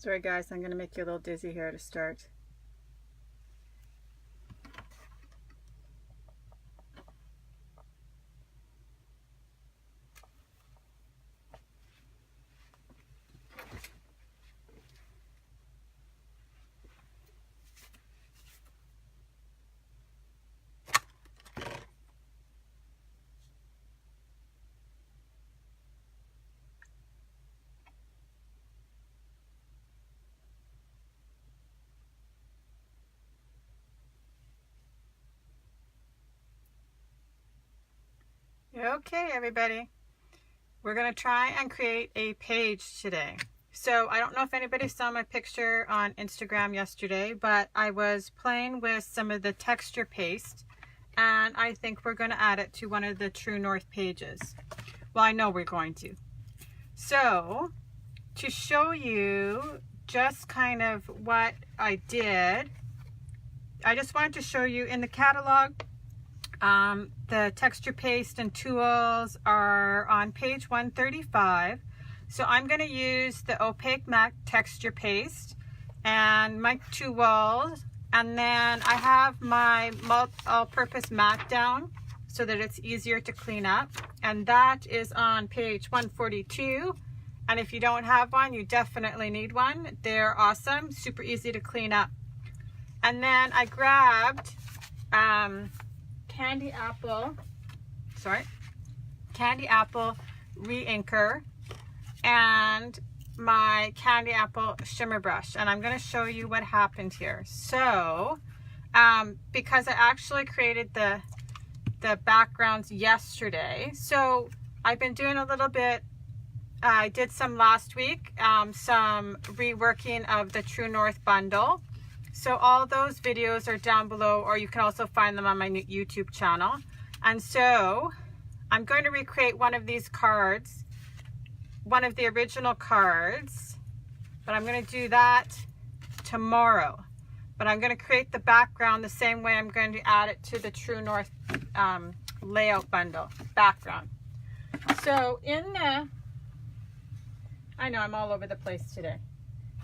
Sorry guys, I'm going to make you a little dizzy here to start. Okay, everybody, we're going to try and create a page today. So I don't know if anybody saw my picture on Instagram yesterday, but I was playing with some of the texture paste, and I think we're going to add it to one of the True North pages. Well, I know we're going to. So to show you just kind of what I did, I just wanted to show you in the catalog. The texture paste and tools are on page 135. So I'm going to use the opaque matte texture paste and my tools, and then I have my all-purpose mat down so that it's easier to clean up, and that is on page 142. And if you don't have one, you definitely need one. They're awesome, super easy to clean up. And then I grabbed Candy Apple Reinker and my Candy Apple shimmer brush, and I'm going to show you what happened here. So because I actually created the backgrounds yesterday, so I've been doing a little bit. I did some last week, some reworking of the True North bundle. So all those videos are down below, or you can also find them on my new YouTube channel. And so I'm going to recreate one of these cards, one of the original cards, but I'm going to do that tomorrow. But I'm going to create the background the same way I'm going to add it to the True North layout bundle background. So in the, I know I'm all over the place today,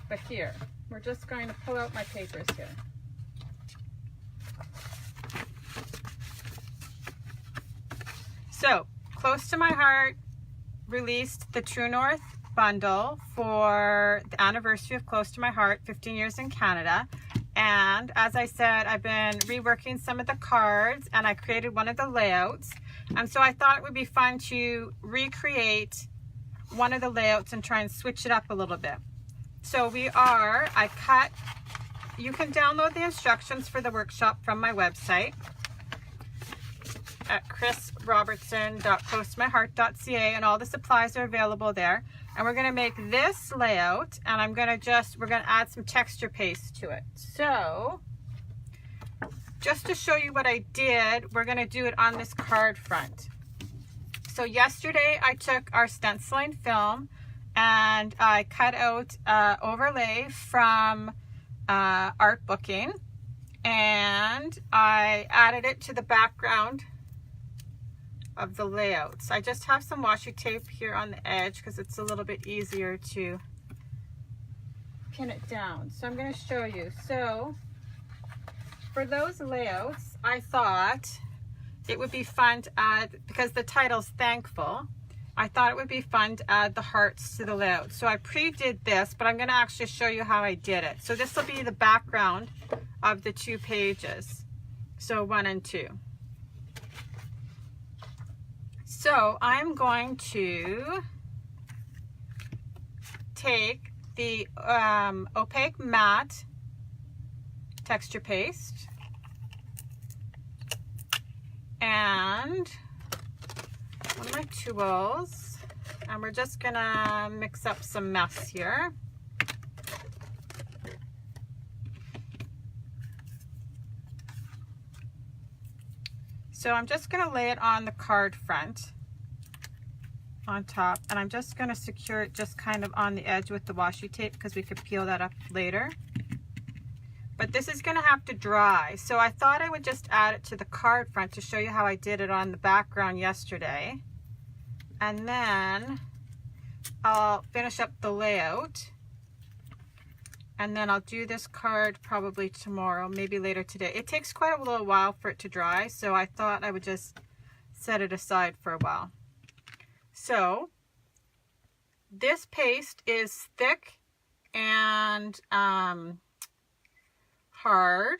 but here, we're just going to pull out my papers here. So, Close to My Heart released the True North bundle for the anniversary of Close to My Heart, 15 years in Canada. And as I said, I've been reworking some of the cards, and I created one of the layouts. And so I thought it would be fun to recreate one of the layouts and try and switch it up a little bit. So you can download the instructions for the workshop from my website at chrisrobertson.closetomyheart.ca, and all the supplies are available there. And we're going to make this layout, and we're going to add some texture paste to it. So just to show you what I did, we're going to do it on this card front. So yesterday I took our stenciling film and I cut out overlay from Art Booking, and I added it to the background of the layouts. I just have some washi tape here on the edge because it's a little bit easier to pin it down. So I'm going to show you. So for those layouts, I thought it would be fun to add, because the title's Thankful, I thought it would be fun to add the hearts to the layout. So I pre-did this, but I'm going to actually show you how I did it. So this will be the background of the two pages, so 1 and 2. So I'm going to take the opaque matte texture paste and one of my tools, and we're just gonna mix up some mess here. So I'm just gonna lay it on the card front on top, and I'm just gonna secure it just kind of on the edge with the washi tape because we could peel that up later. But this is gonna have to dry. So I thought I would just add it to the card front to show you how I did it on the background yesterday. And then I'll finish up the layout And then I'll do this card probably tomorrow, maybe later today. It takes quite a little while for it to dry, so I thought I would just set it aside for a while. So this paste is thick and hard.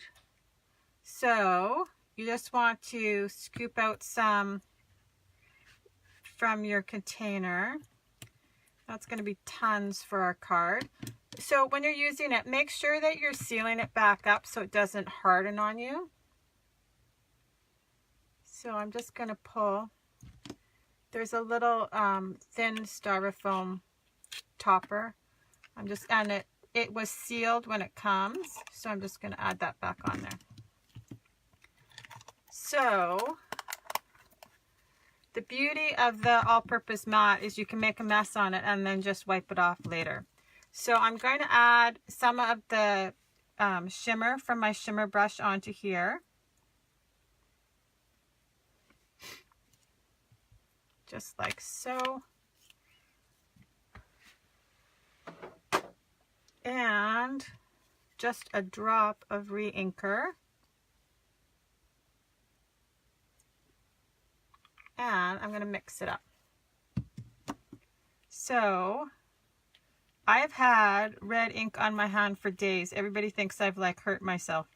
So you just want to scoop out some from your container. That's going to be tons for our card. So when you're using it, make sure that you're sealing it back up so it doesn't harden on you. So I'm just going to pull. There's a little thin styrofoam topper. And it was sealed when it comes, so I'm just going to add that back on there. So the beauty of the all-purpose mat is you can make a mess on it and then just wipe it off later. So I'm going to add some of the shimmer from my shimmer brush onto here. Just like so. And just a drop of re-inker. And I'm going to mix it up. So I've had red ink on my hand for days. Everybody thinks I've like hurt myself.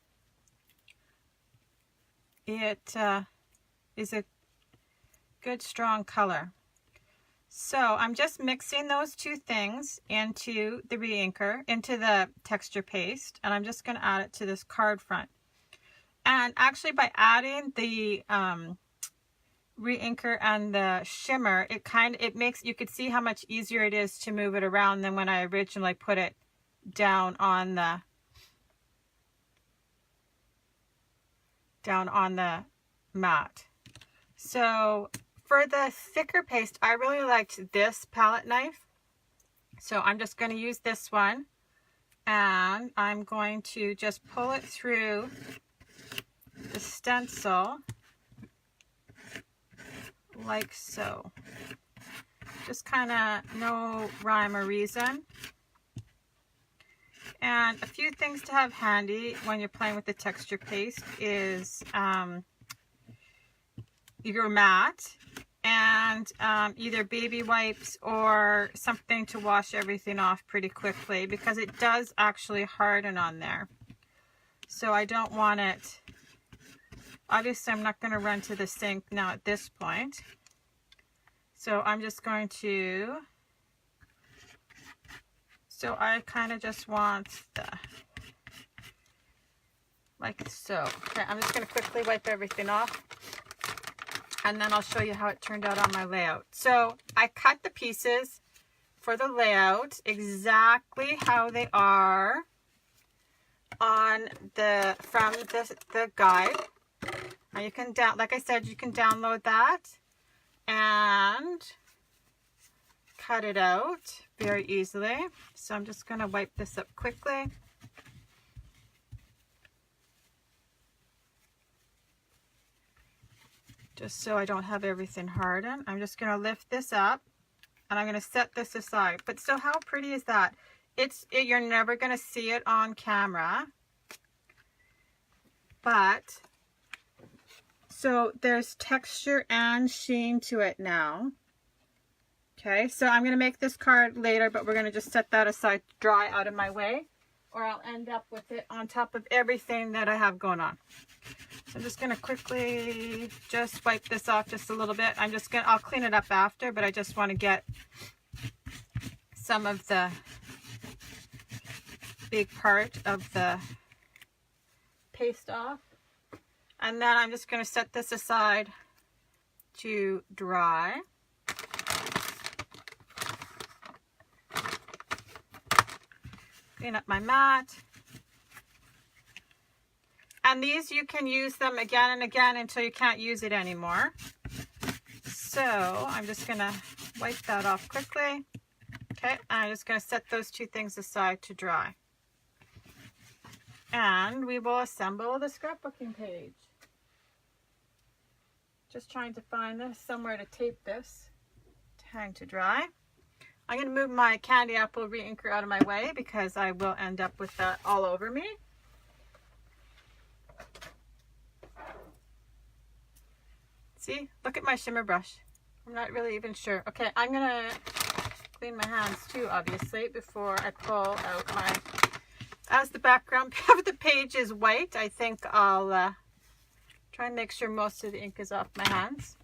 It is a good strong color. So I'm just mixing those two things into the re-inker, into the texture paste, and I'm just going to add it to this card front. And actually by adding the re-inker and the shimmer, it makes, you could see how much easier it is to move it around than when I originally put it down on the mat. So for the thicker paste, I really liked this palette knife. So I'm just going to use this one, and I'm going to just pull it through the stencil like so. Just kind of no rhyme or reason. And a few things to have handy when you're playing with the texture paste is your mat and either baby wipes or something to wash everything off pretty quickly, because it does actually harden on there. So I don't want it, obviously I'm not going to run to the sink now at this point. So I'm just going to, so I kind of just want the, like so. Okay, I'm just going to quickly wipe everything off, and then I'll show you how it turned out on my layout. So I cut the pieces for the layout exactly how they are on the, from the guide. Now you can like I said, you can download that and cut it out very easily. So I'm just going to wipe this up quickly. Just so I don't have everything hardened. I'm just going to lift this up and I'm going to set this aside. But so how pretty is that? You're never going to see it on camera. But so there's texture and sheen to it now. Okay, so I'm going to make this card later, but we're going to just set that aside to dry out of my way, or I'll end up with it on top of everything that I have going on. So I'm just going to quickly just wipe this off just a little bit. I'll clean it up after, but I just want to get some of the big part of the paste off. And then I'm just going to set this aside to dry. Clean up my mat. And these, you can use them again and again until you can't use it anymore. So I'm just going to wipe that off quickly. Okay, and I'm just going to set those two things aside to dry. And we will assemble the scrapbooking page. Just trying to find somewhere to tape this to hang to dry. I'm going to move my candy apple re-inker out of my way because I will end up with that all over me. See, look at my shimmer brush. I'm not really even sure. Okay, I'm going to clean my hands too, obviously, before I pull out my... As the background of the page is white, I think I'll try and make sure most of the ink is off my hands.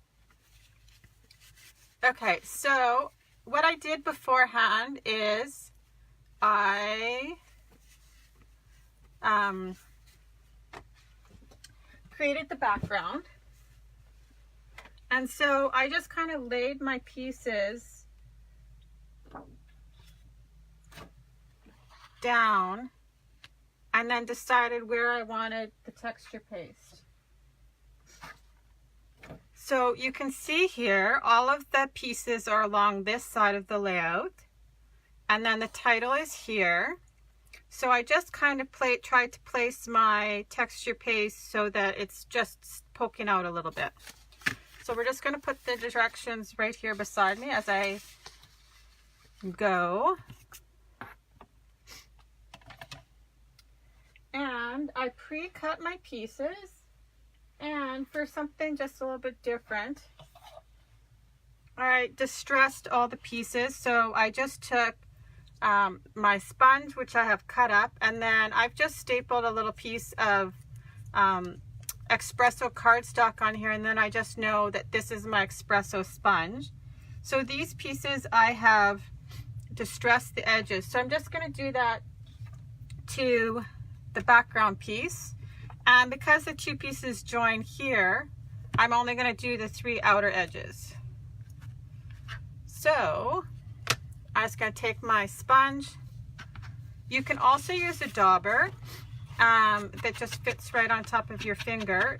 Okay, so what I did beforehand is I created the background. And so I just kind of laid my pieces down and then decided where I wanted the texture paste. So you can see here, all of the pieces are along this side of the layout. And then the title is here. So I just kind of tried to place my texture paste so that it's just poking out a little bit. So we're just going to put the directions right here beside me as I go. And I pre-cut my pieces. And for something just a little bit different, I distressed all the pieces. So I just took my sponge, which I have cut up, and then I've just stapled a little piece of espresso cardstock on here, and then I just know that this is my espresso sponge. So these pieces I have distressed the edges. So I'm just going to do that to the background piece. And because the two pieces join here, I'm only going to do the 3 outer edges. So I'm just going to take my sponge. You can also use a dauber that just fits right on top of your finger.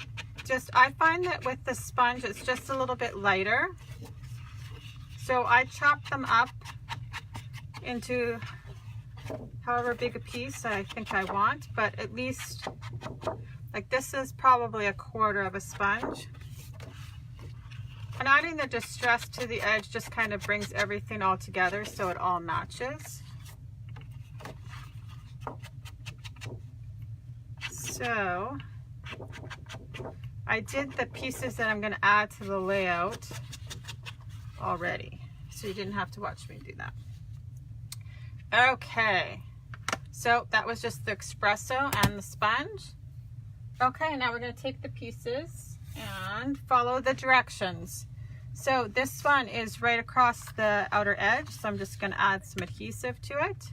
I find that with the sponge, it's just a little bit lighter. So I chop them up into however big a piece I think I want, but at least, like, this is probably 1/4 of a sponge. And adding the distress to the edge just kind of brings everything all together so it all matches. So I did the pieces that I'm going to add to the layout already, so you didn't have to watch me do that. Okay, so that was just the espresso and the sponge. Okay, now we're going to take the pieces and follow the directions. So this one is right across the outer edge, so I'm just going to add some adhesive to it.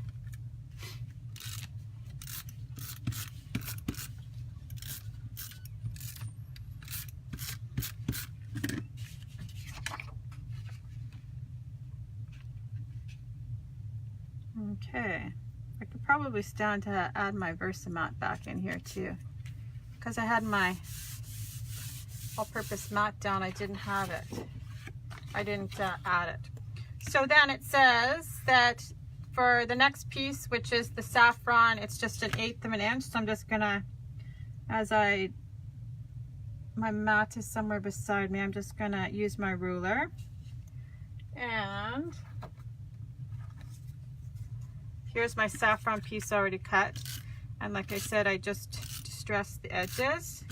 Okay, I could probably stand to add my Versamat back in here too, because I had my all-purpose mat down. I didn't have it. I didn't add it. So then it says that for the next piece, which is the saffron, it's just 1/8 of an inch. So I'm just gonna, my mat is somewhere beside me, I'm just gonna use my ruler and here's my saffron piece already cut. And like I said, I just distressed the edges.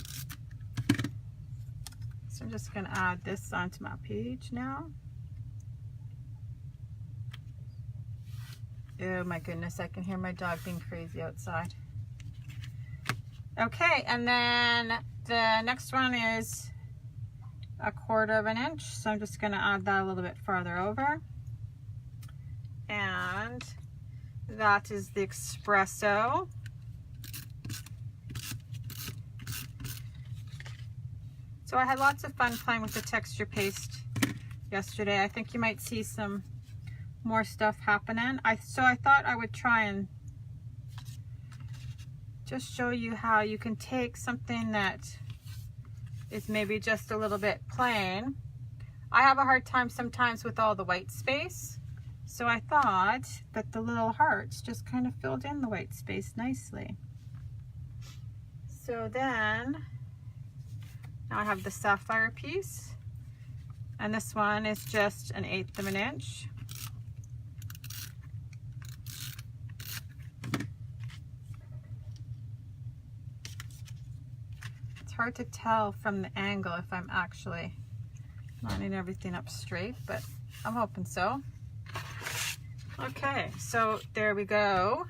So I'm just going to add this onto my page now. Oh my goodness, I can hear my dog being crazy outside. Okay, and then the next one is 1/4 of an inch. So I'm just going to add that a little bit farther over. And that is the espresso. So I had lots of fun playing with the texture paste yesterday. I think you might see some more stuff happening. So I thought I would try and just show you how you can take something that is maybe just a little bit plain. I have a hard time sometimes with all the white space. So I thought that the little hearts just kind of filled in the white space nicely. So then, now I have the sapphire piece. And this one is just 1/8 of an inch. hard to tell from the angle if I'm actually lining everything up straight, but I'm hoping so. Okay, so there we go.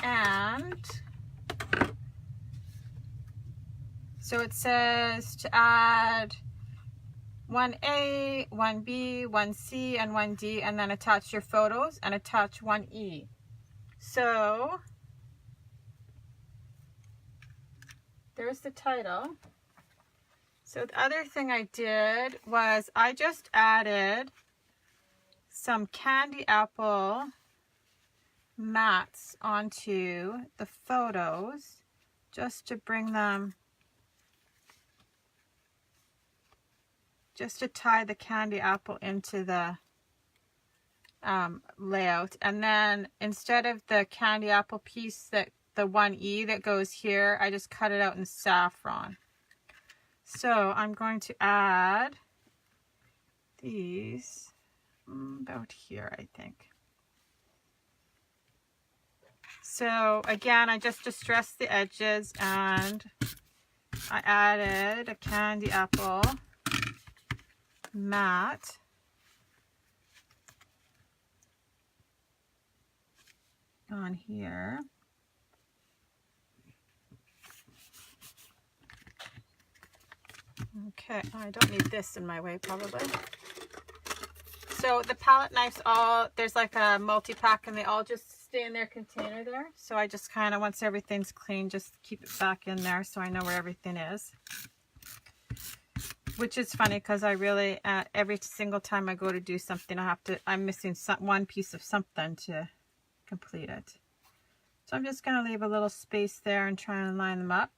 And so it says to add 1A, 1B, 1C, and 1D, and then attach your photos and attach 1E. So there's the title. So the other thing I did was I just added some candy apple mats onto the photos just to bring them, just to tie the candy apple into the layout. And then instead of the candy apple piece, that the 1E that goes here, I just cut it out in saffron. So I'm going to add these about here, I think. So again, I just distressed the edges and I added a candy apple mat on here. Okay, I don't need this in my way probably. So the palette knives there's like a multi-pack and they all just stay in their container there. So I just kind of, once everything's clean, just keep it back in there so I know where everything is. Which is funny because I really, every single time I go to do something, I'm missing one piece of something to complete it. So I'm just going to leave a little space there and try and line them up.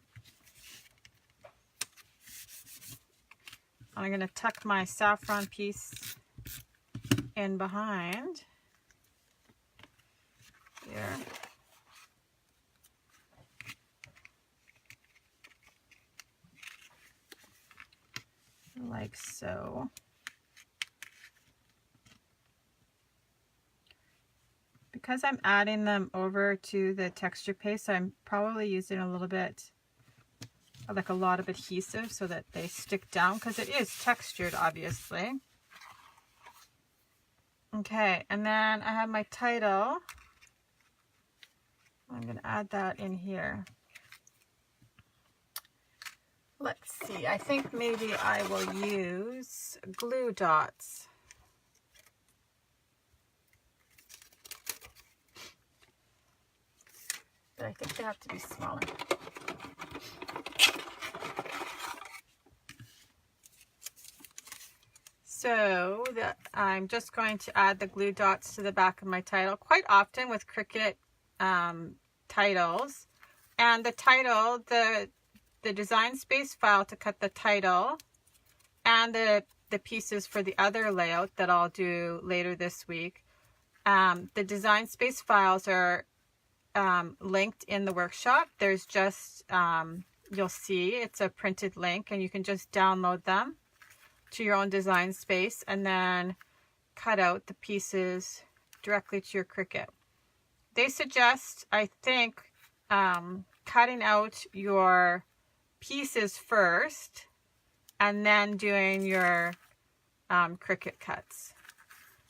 I'm going to tuck my saffron piece in behind here. Like so. Because I'm adding them over to the texture paste, I'm probably using a little bit, like a lot of adhesive so that they stick down, because it is textured, obviously. Okay, and then I have my title. I'm going to add that in here. Let's see, I think maybe I will use glue dots. But I think they have to be smaller. So I'm just going to add the glue dots to the back of my title. Quite often with Cricut titles, and the title, the design space file to cut the title, and the pieces for the other layout that I'll do later this week. The design space files are linked in the workshop. There's just, you'll see it's a printed link and you can just download them to your own design space and then cut out the pieces directly to your Cricut. They suggest, I think, cutting out your pieces first and then doing your Cricut cuts.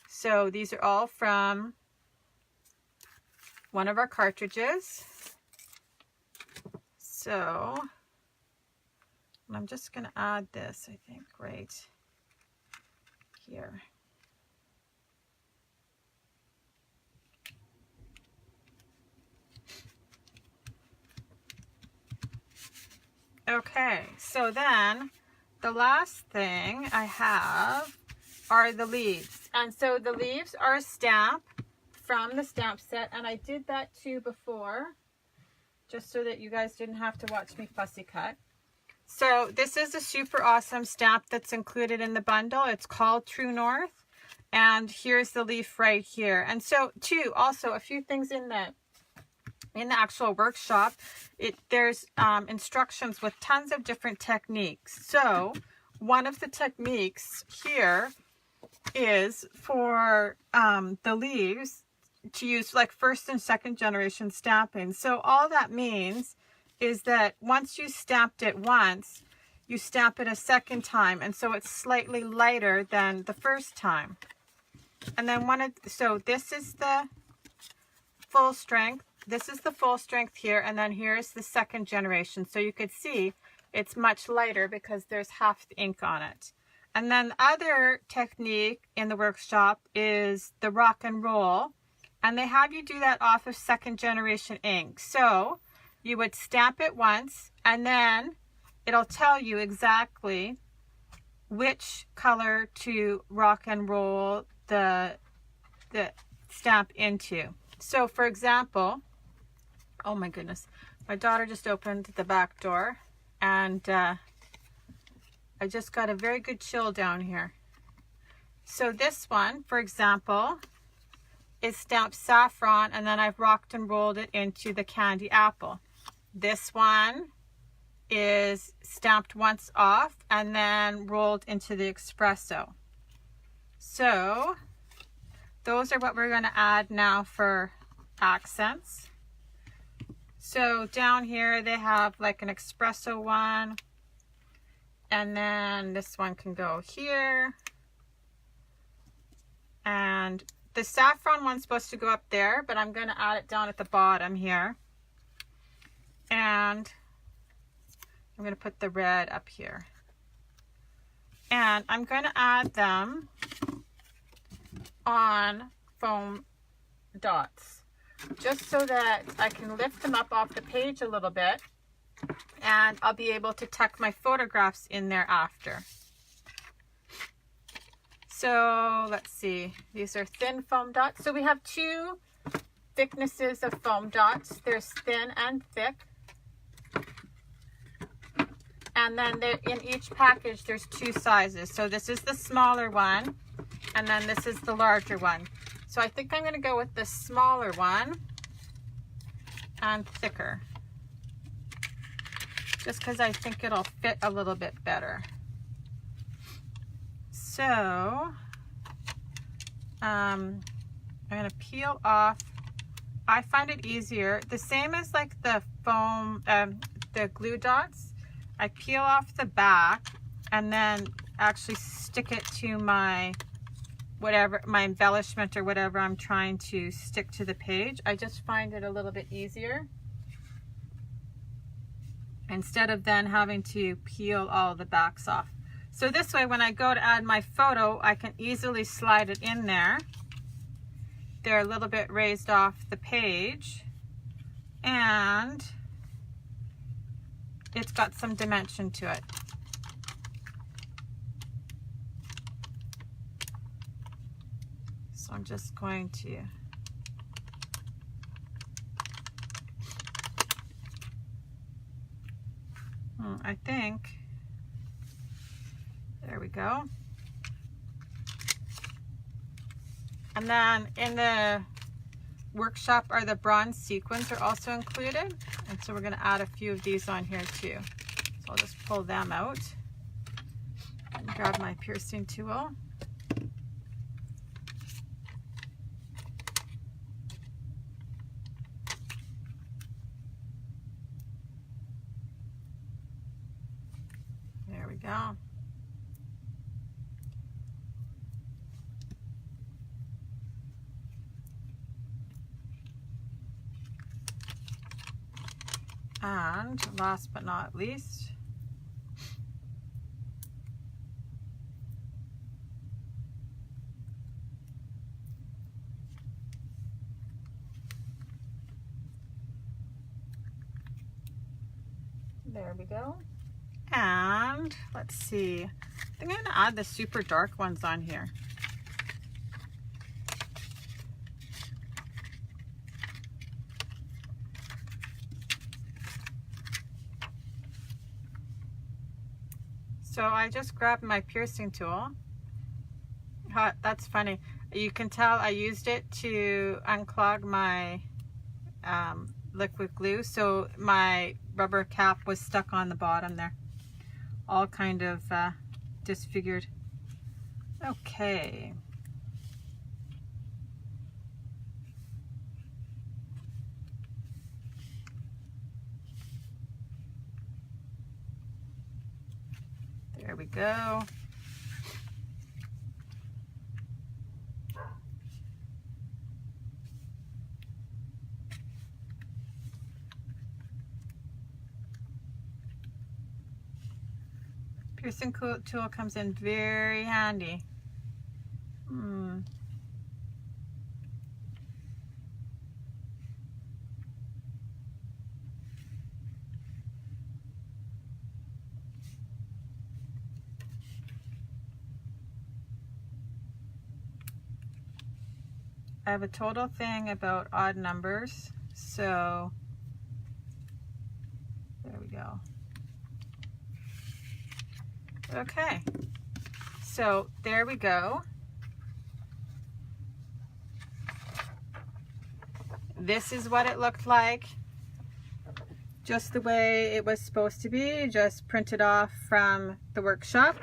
So these are all from one of our cartridges. So I'm just going to add this, I think, right here. Okay, so then the last thing I have are the leaves. And so the leaves are a stamp from the stamp set, and I did that too before, just so that you guys didn't have to watch me fussy cut. So this is a super awesome stamp that's included in the bundle. It's called True North, and here's the leaf right here. And so too, also a few things in the actual workshop, there's instructions with tons of different techniques. So one of the techniques here is for the leaves to use like first and second generation stamping. So all that means is that once you stamped it once, you stamp it a second time, and so it's slightly lighter than the first time. And then so this is the full strength. This is the full strength here, and then here's the second generation. So you could see it's much lighter because there's half the ink on it. And then the other technique in the workshop is the rock and roll, and they have you do that off of second generation ink. So you would stamp it once, and then it'll tell you exactly which color to rock and roll the stamp into. So for example, oh my goodness, my daughter just opened the back door, and I just got a very good chill down here. So this one, for example, is stamped saffron, and then I've rocked and rolled it into the candy apple. This one is stamped once off and then rolled into the espresso. So those are what we're going to add now for accents. So down here they have like an espresso one, and then this one can go here, and the saffron one's supposed to go up there, but I'm going to add it down at the bottom here, and I'm going to put the red up here, and I'm going to add them on foam dots just so that I can lift them up off the page a little bit, and I'll be able to tuck my photographs in there after. So let's see, these are thin foam dots. So we have two thicknesses of foam dots. There's thin and thick. And then in each package there's two sizes. So this is the smaller one, and then this is the larger one. So I think I'm going to go with the smaller one and thicker, just because I think it'll fit a little bit better. So I'm going to peel off. I find it easier, the same as like the foam, the glue dots. I peel off the back and then actually stick it to my whatever, my embellishment or whatever I'm trying to stick to the page. I just find it a little bit easier, instead of then having to peel all the backs off. So this way, when I go to add my photo, I can easily slide it in there. They're a little bit raised off the page, and it's got some dimension to it. So I'm just going to I think, there we go. And then in the workshop are the bronze sequins are also included. And so we're going to add a few of these on here too. So I'll just pull them out and grab my piercing tool. There we go. And last but not least, there we go. And let's see, I think I'm going to add the super dark ones on here. So I just grabbed my piercing tool. That's funny. You can tell I used it to unclog my liquid glue. So my rubber cap was stuck on the bottom there. All kind of disfigured. Okay. we go. Piercing tool comes in very handy. I have a total thing about odd numbers, so there we go. Okay, so there we go. This is what it looked like, just the way it was supposed to be, just printed off from the workshop.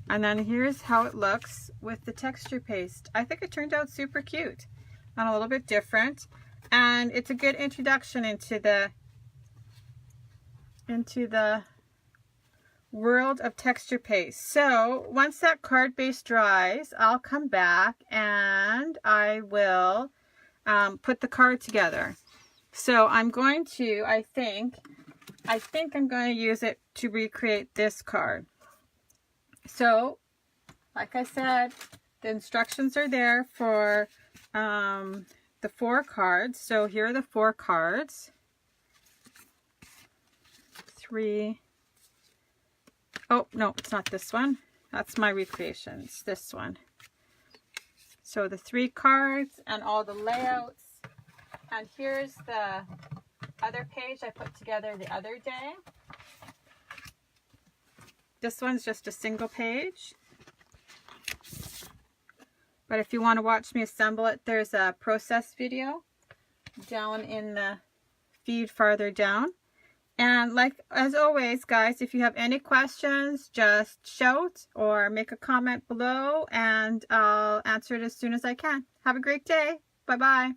And then here's how it looks with the texture paste. I think it turned out super cute and a little bit different, and it's a good introduction into the world of texture paste. So once that card base dries, I'll come back and I will put the card together. So I'm going to, I think I'm going to use it to recreate this card. So like I said, the instructions are there for the 4 cards. So here are the 4 cards. 3. Oh, no, it's not this one. That's my recreation. It's this one. So the 3 cards and all the layouts. And here's the other page I put together the other day. This one's just a single page. But if you want to watch me assemble it, there's a process video down in the feed farther down. And like as always, guys, if you have any questions, just shout or make a comment below and I'll answer it as soon as I can. Have a great day. Bye-bye.